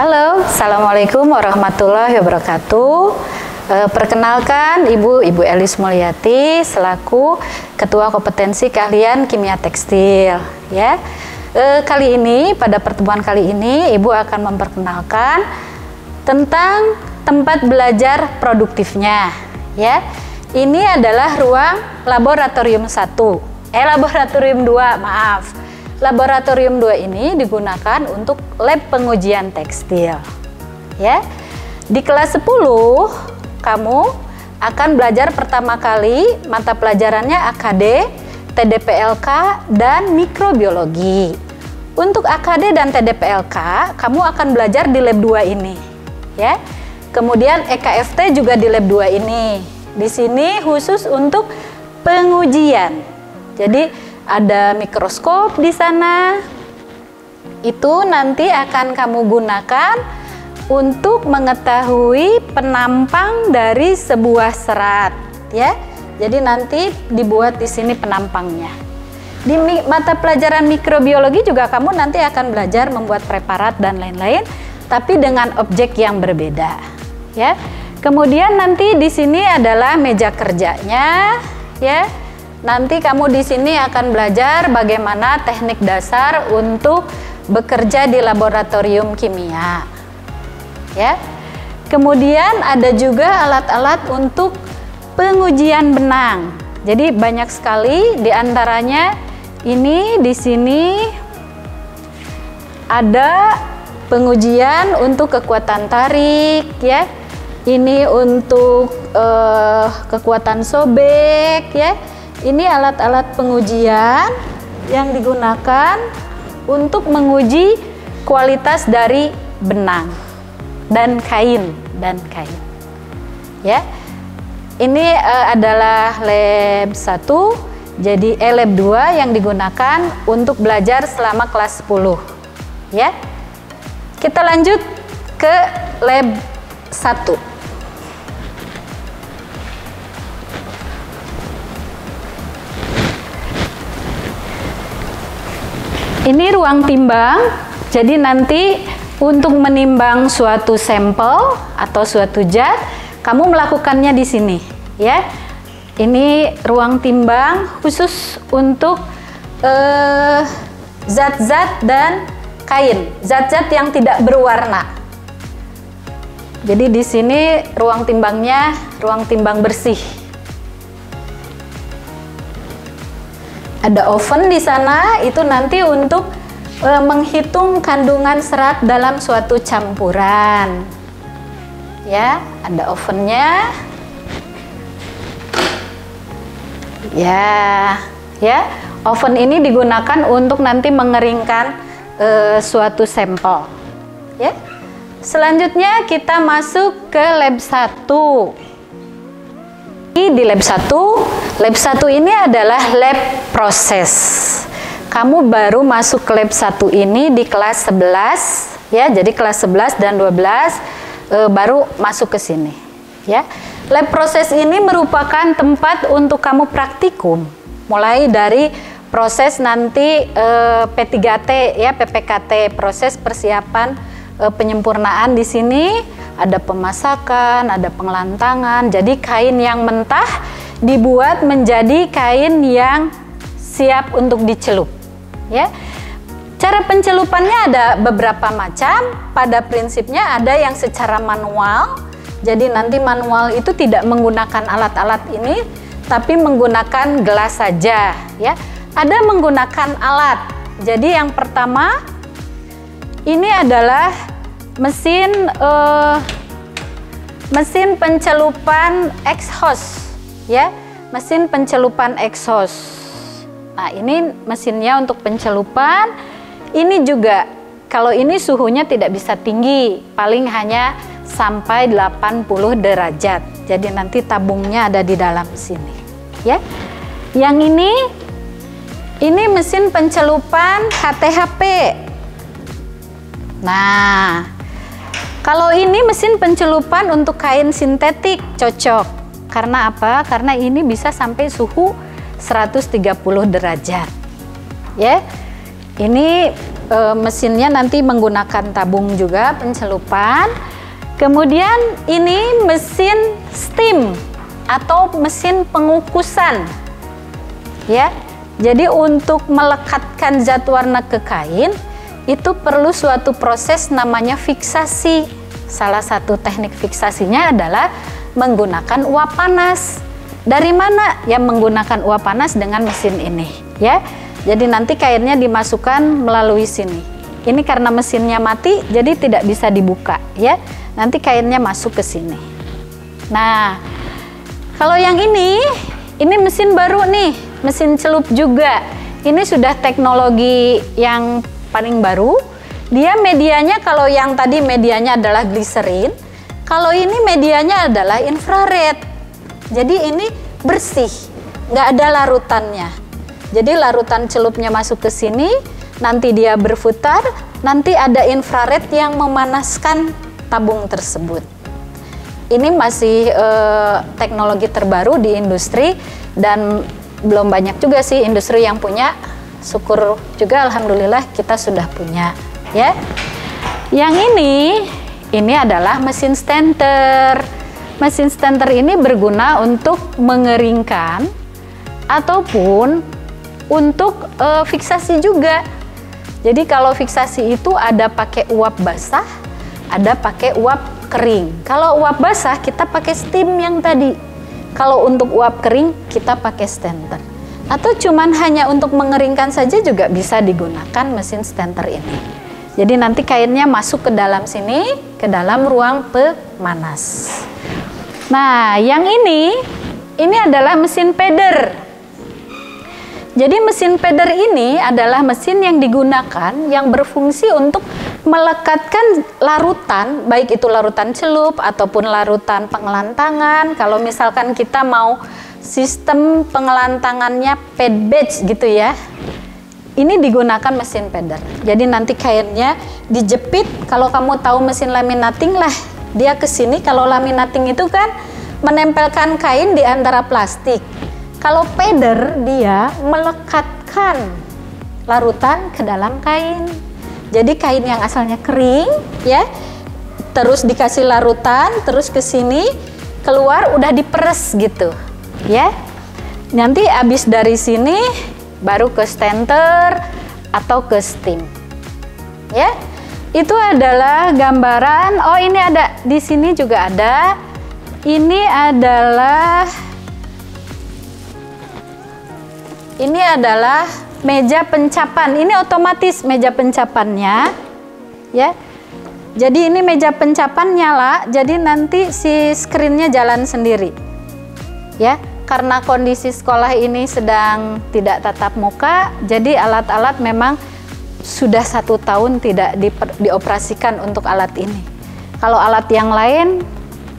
Halo, Assalamualaikum warahmatullahi wabarakatuh. Perkenalkan, Ibu Elis Mulyati selaku Ketua Kompetensi Keahlian Kimia Tekstil. Ya, kali ini pada pertemuan kali ini Ibu akan memperkenalkan tentang tempat belajar produktifnya. Ya, ini adalah ruang laboratorium 1. Laboratorium 2, maaf. Laboratorium 2 ini digunakan untuk lab pengujian tekstil. Ya. Di kelas 10 kamu akan belajar pertama kali mata pelajarannya AKD, TDPLK dan mikrobiologi. Untuk AKD dan TDPLK kamu akan belajar di lab 2 ini, ya. Kemudian EKFT juga di lab 2 ini. Di sini khusus untuk pengujian. Jadi ada mikroskop di sana. Itu nanti akan kamu gunakan untuk mengetahui penampang dari sebuah serat, ya. Jadi nanti dibuat di sini penampangnya. Di mata pelajaran mikrobiologi juga kamu nanti akan belajar membuat preparat dan lain-lain, tapi dengan objek yang berbeda, ya. Kemudian nanti di sini adalah meja kerjanya, ya. Nanti kamu di sini akan belajar bagaimana teknik dasar untuk bekerja di laboratorium kimia. Ya. Kemudian ada juga alat-alat untuk pengujian benang. Jadi banyak sekali, di antaranya ini di sini ada pengujian untuk kekuatan tarik, ya. Ini untuk kekuatan sobek, ya. Ini alat-alat pengujian yang digunakan untuk menguji kualitas dari benang dan kain ya. Ini adalah lab 1, jadi lab 2 yang digunakan untuk belajar selama kelas 10, ya. Kita lanjut ke lab 1. Ini ruang timbang, jadi nanti untuk menimbang suatu sampel atau suatu zat, kamu melakukannya di sini, ya. Ini ruang timbang khusus untuk zat-zat dan kain, zat-zat yang tidak berwarna. Jadi di sini ruang timbangnya ruang timbang bersih. Ada oven di sana, itu nanti untuk menghitung kandungan serat dalam suatu campuran. Ya, ada ovennya. Ya. Oven ini digunakan untuk nanti mengeringkan suatu sampel. Ya. Selanjutnya kita masuk ke lab 1. Di lab 1 ini adalah lab proses. Kamu baru masuk ke lab 1 ini di kelas 11, ya. Jadi kelas 11 dan 12 baru masuk ke sini, ya. Lab proses ini merupakan tempat untuk kamu praktikum, mulai dari proses nanti P3T, ya, PPKT, proses persiapan penyempurnaan. Di sini ada pemasakan, ada penglantangan. Jadi kain yang mentah dibuat menjadi kain yang siap untuk dicelup, ya. Cara pencelupannya ada beberapa macam. Pada prinsipnya ada yang secara manual. Jadi nanti manual itu tidak menggunakan alat-alat ini, tapi menggunakan gelas saja, ya. Ada menggunakan alat. Jadi yang pertama ini adalah mesin pencelupan exhaust, ya, mesin pencelupan exhaust. Nah, ini mesinnya untuk pencelupan. Ini juga, kalau ini suhunya tidak bisa tinggi, paling hanya sampai 80 derajat. Jadi nanti tabungnya ada di dalam sini, ya. Yang ini mesin pencelupan HTHP. Nah, kalau ini mesin pencelupan untuk kain sintetik cocok. Karena apa? Karena ini bisa sampai suhu 130 derajat. Ya. Ini mesinnya nanti menggunakan tabung juga pencelupan. Kemudian ini mesin steam atau mesin pengukusan. Ya. Jadi untuk melekatkan zat warna ke kain itu perlu suatu proses namanya fiksasi. Salah satu teknik fiksasinya adalah menggunakan uap panas. Dari mana? Ya menggunakan uap panas dengan mesin ini, ya. Jadi nanti kainnya dimasukkan melalui sini. Ini karena mesinnya mati, jadi tidak bisa dibuka, ya. Nanti kainnya masuk ke sini. Nah, kalau yang ini mesin baru nih, mesin celup juga. Ini sudah teknologi yang paling baru. Dia medianya, kalau yang tadi medianya adalah gliserin, kalau ini medianya adalah infrared. Jadi ini bersih, nggak ada larutannya. Jadi larutan celupnya masuk ke sini, nanti dia berputar, nanti ada infrared yang memanaskan tabung tersebut. Ini masih teknologi terbaru di industri dan belum banyak juga sih industri yang punya. Syukur juga alhamdulillah kita sudah punya, ya. Yang ini adalah mesin stanter. Mesin stanter ini berguna untuk mengeringkan ataupun untuk fiksasi juga. Jadi kalau fiksasi itu ada pakai uap basah, ada pakai uap kering. Kalau uap basah kita pakai steam yang tadi. Kalau untuk uap kering kita pakai stanter. Atau cuman hanya untuk mengeringkan saja juga bisa digunakan mesin stanter ini. Jadi nanti kainnya masuk ke dalam sini, ke dalam ruang pemanas. Nah, yang ini adalah mesin peder. Jadi mesin peder ini adalah mesin yang digunakan yang berfungsi untuk melekatkan larutan, baik itu larutan celup ataupun larutan pengelantangan. Kalau misalkan kita mau sistem pengelantangannya pad batch gitu ya, ini digunakan mesin peder. Jadi nanti kainnya dijepit. Kalau kamu tahu mesin laminating lah, dia ke sini. Kalau laminating itu kan menempelkan kain di antara plastik. Kalau peder dia melekatkan larutan ke dalam kain. Jadi kain yang asalnya kering ya, terus dikasih larutan, terus ke sini keluar udah diperes gitu ya. Nanti habis dari sini baru ke stanter atau ke steam. Ya. Itu adalah gambaran. Oh, ini ada di sini juga ada. Ini adalah meja pencapan. Ini otomatis meja pencapannya, ya. Jadi ini meja pencapan nyala. Jadi nanti si skrinnya jalan sendiri, ya. Karena kondisi sekolah ini sedang tidak tatap muka, jadi alat-alat memang sudah 1 tahun tidak dioperasikan untuk alat ini. Kalau alat yang lain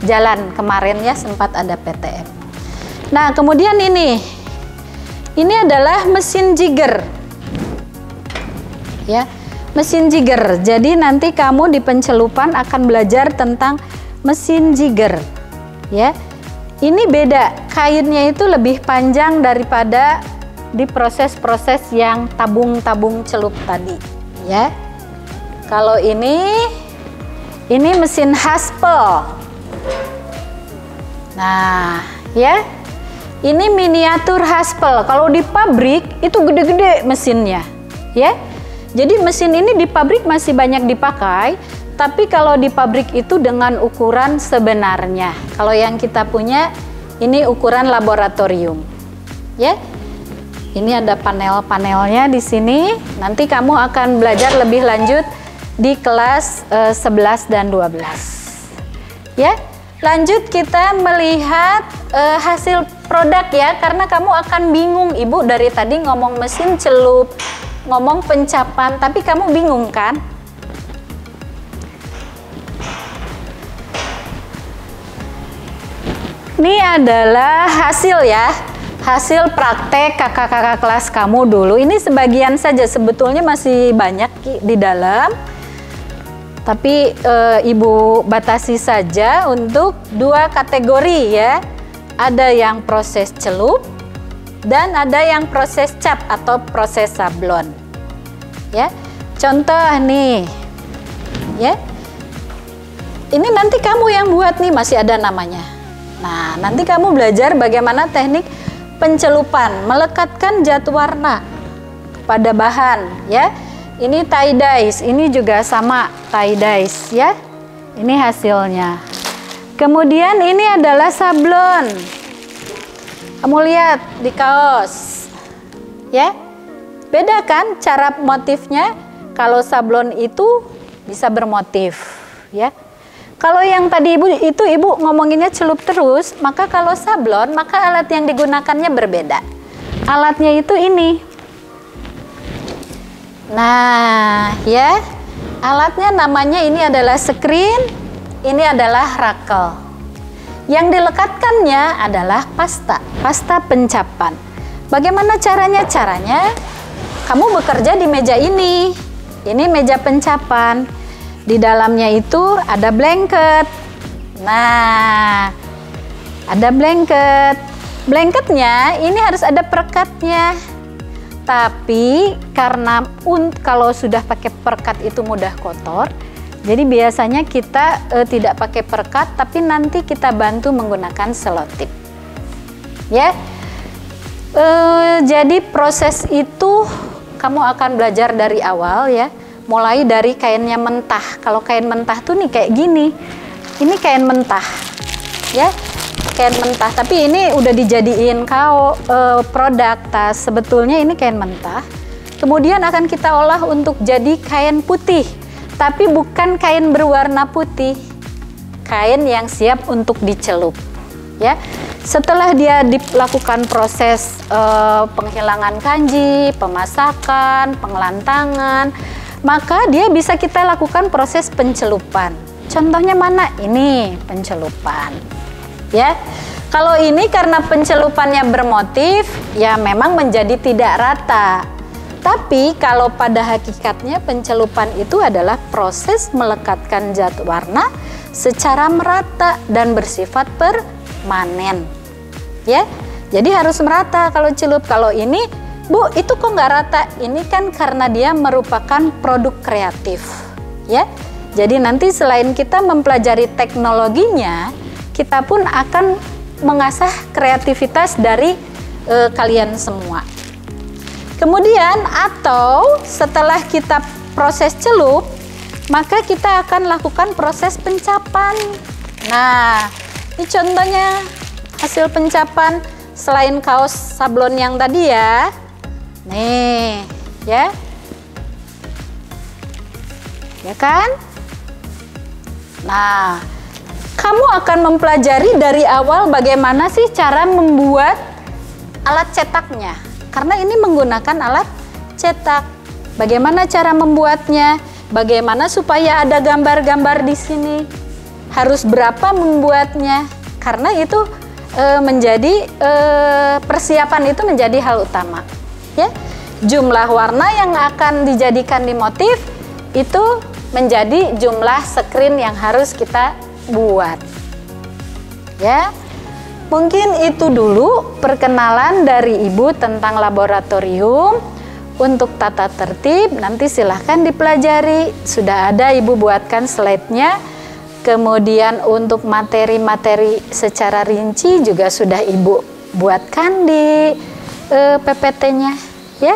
jalan, kemarinnya sempat ada PTM. Nah, kemudian ini adalah mesin jigger, ya, mesin jigger. Jadi nanti kamu di pencelupan akan belajar tentang mesin jigger, ya. Ini beda, kainnya itu lebih panjang daripada di proses-proses yang tabung-tabung celup tadi, ya. Kalau ini mesin haspel. Nah, ya, ini miniatur haspel. Kalau di pabrik itu gede-gede mesinnya, ya. Jadi mesin ini di pabrik masih banyak dipakai, tapi kalau di pabrik itu dengan ukuran sebenarnya. Kalau yang kita punya ini ukuran laboratorium, ya. Ini ada panel-panelnya di sini. Nanti kamu akan belajar lebih lanjut di kelas 11 dan 12, ya. Lanjut kita melihat hasil produk ya, karena kamu akan bingung. Ibu dari tadi ngomong mesin celup, ngomong pencapan, tapi kamu bingung kan? Ini adalah hasil ya, hasil praktek kakak-kakak kelas kamu dulu. Ini sebagian saja, sebetulnya masih banyak di dalam. Tapi Ibu batasi saja untuk 2 kategori ya. Ada yang proses celup dan ada yang proses cap atau proses sablon. Ya. Contoh nih, ya. Ini nanti kamu yang buat nih, masih ada namanya. Nah, nanti kamu belajar bagaimana teknik pencelupan, melekatkan zat warna pada bahan, ya. Ini tie dyes, ini juga sama tie dyes, ya. Ini hasilnya. Kemudian ini adalah sablon. Kamu lihat di kaos, ya. Beda kan cara motifnya? Kalau sablon itu bisa bermotif, ya. Kalau yang tadi ibu ngomonginnya celup terus, maka kalau sablon, maka alat yang digunakannya berbeda. Alatnya itu ini. Nah, ya, alatnya namanya ini adalah screen, ini adalah rakel. Yang dilekatkannya adalah pasta pencapan. Bagaimana caranya? Caranya, kamu bekerja di meja ini meja pencapan. Di dalamnya itu ada blanket. Nah, ada blanket. Blanketnya ini harus ada perekatnya. Tapi karena kalau sudah pakai perekat itu mudah kotor, jadi biasanya kita tidak pakai perekat, tapi nanti kita bantu menggunakan selotip. Ya, jadi proses itu kamu akan belajar dari awal, ya. Mulai dari kainnya mentah. Kalau kain mentah tuh nih kayak gini. Ini kain mentah, ya. Kain mentah, tapi ini udah dijadiin produk tas. Sebetulnya ini kain mentah. Kemudian akan kita olah untuk jadi kain putih, tapi bukan kain berwarna putih. Kain yang siap untuk dicelup, ya. Setelah dia dilakukan proses penghilangan kanji, pemasakan, pengelantangan, maka dia bisa kita lakukan proses pencelupan. Contohnya mana? Ini pencelupan. Ya, kalau ini karena pencelupannya bermotif, ya memang menjadi tidak rata. Tapi kalau pada hakikatnya pencelupan itu adalah proses melekatkan zat warna secara merata dan bersifat permanen. Ya, jadi harus merata kalau celup. Kalau ini, Bu, itu kok nggak rata? Ini kan karena dia merupakan produk kreatif. Ya, jadi nanti selain kita mempelajari teknologinya, kita pun akan mengasah kreativitas dari kalian semua. Kemudian atau setelah kita proses celup, maka kita akan lakukan proses pencapan. Nah, ini contohnya hasil pencapan selain kaos sablon yang tadi, ya. Nih, ya. Ya kan? Nah, kamu akan mempelajari dari awal bagaimana sih cara membuat alat cetaknya. Karena ini menggunakan alat cetak. Bagaimana cara membuatnya? Bagaimana supaya ada gambar-gambar di sini? Harus berapa membuatnya? Karena itu menjadi persiapan itu menjadi hal utama. Ya, jumlah warna yang akan dijadikan di motif itu menjadi jumlah screen yang harus kita buat. Ya, mungkin itu dulu perkenalan dari Ibu tentang laboratorium. Untuk tata tertib nanti silahkan dipelajari, sudah ada Ibu buatkan slide-nya. Kemudian untuk materi-materi secara rinci juga sudah Ibu buatkan di PPT-nya, ya.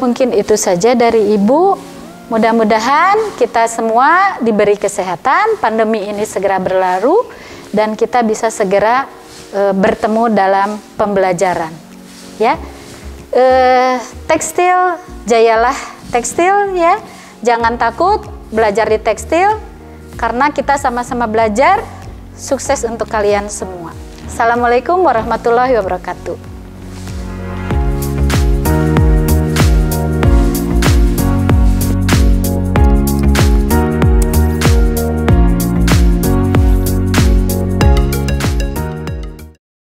Mungkin itu saja dari Ibu. Mudah-mudahan kita semua diberi kesehatan, pandemi ini segera berlalu, dan kita bisa segera bertemu dalam pembelajaran. Ya, tekstil, jayalah tekstil, ya. Jangan takut belajar di tekstil, karena kita sama-sama belajar. Sukses untuk kalian semua. Assalamualaikum warahmatullahi wabarakatuh.